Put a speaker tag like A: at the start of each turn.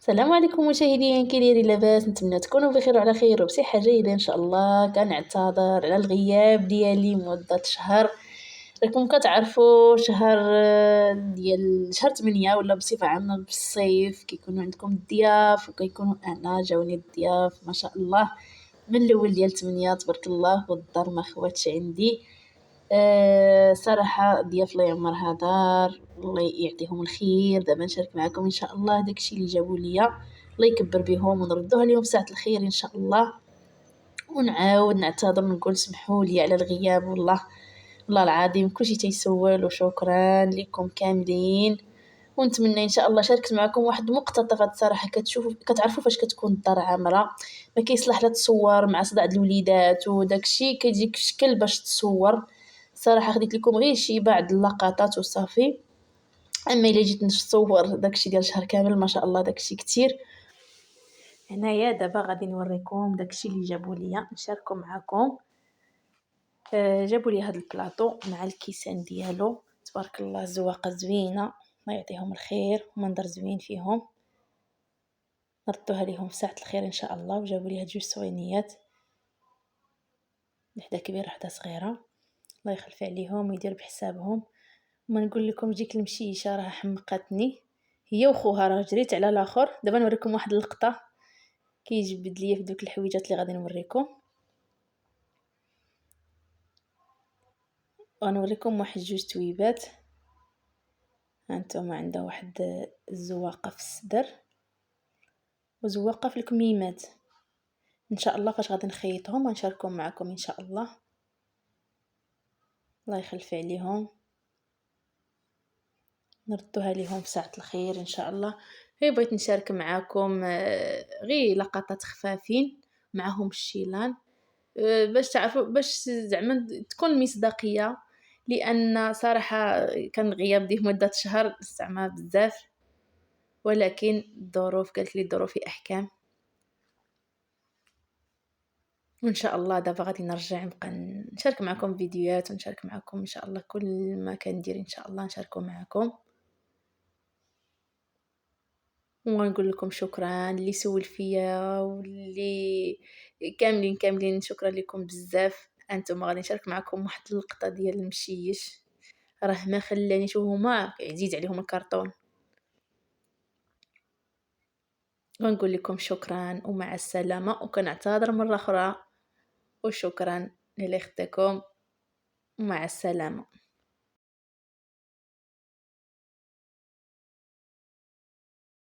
A: السلام عليكم مشاهدين، كي دايرين؟ لاباس؟ نتمنى تكونوا بخير وعلى خير وبصحه جيده ان شاء الله. كنعتذر على الغياب ديالي مده شهر. راكم كتعرفوا شهر ديال شهر 8 ولا بصفه عامه بالصيف كيكونوا عندكم الضياف وكيكونوا انا جاوني الضياف ما شاء الله من الاول ديال 8 تبارك الله، والدار ما خواتش عندي. صراحة ضياف الله يعمرها دار، الله يعطيهم الخير. دابا نشارك معكم إن شاء الله داكشي اللي جابوا ليا، الله يكبر بهم ونردوها ليهم ساعة الخير إن شاء الله. ونعاود نعتذر ونقول سمحوا لي على الغياب، والله العظيم كلشي تيسول، وشكرا لكم كاملين. ونتمنى ان شاء الله شاركت معكم واحد مقتطفات. صراحه كتشوفوا كتعرفوا فاش كتكون الدار عامره ما كيصلح لا تصور مع صداع الوليدات وداكشي، كيجيك في شكل باش تصور. صراحه خديت لكم غير شي بعض اللقطات وصافي. اما الا جيت نصور داكشي ديال شهر كامل ما شاء الله داكشي كتير. هنايا دابا غادي نوريكم داكشي اللي جابوا ليا نشاركو معكم. جابوا لي هذا البلاطو مع الكيسان ديالو، تبارك الله زواقه زوينه، الله يعطيهم الخير ومنظر زوين فيهم. نردوها ليهم في ساعه الخير ان شاء الله. وجابوا لي هاد جوج صوينيات، وحده كبيره وحده صغيره، الله يخلف عليهم ويدير بحسابهم. وما نقول لكم جيك المشيشه راه حمقتني هي وخوها، راه جريت على الاخر. دابا نوريكم واحد اللقطه كيجبد ليا في دوك الحويجات اللي غادي نوريكم. غنوريكم واحد جوج تويبات. هانتوما عندها واحد الزواقه في الصدر وزواقه في الكميمات. ان شاء الله فاش غادي نخيطهم غنشاركهم معكم ان شاء الله. الله يخلف عليهم، نردوها ليهم في ساعه الخير ان شاء الله. غير بغيت نشارك معكم غير لقطات خفافين معهم الشيلان، باش تعرفوا، باش زعما تكون المصداقيه. لان صراحه كان غياب ديه مده شهر زعما بزاف، ولكن الظروف قالت لي الظروف احكام. وان شاء الله دابا غادي نرجع نبقى نشارك معكم فيديوهات ونشارك معكم ان شاء الله كل ما كندير ان شاء الله نشاركه معكم. ونقول لكم شكرا اللي سول فيا واللي كاملين شكرا لكم بزاف. انتم غادي نشارك معكم واحد اللقطه ديال المشيش، راه ما خلاني شوف هما عزيز عليهم الكرتون. ونقول لكم شكرا ومع السلامه، وكنعتذر مره اخرى وشكرا لاختكم ومع السلامه.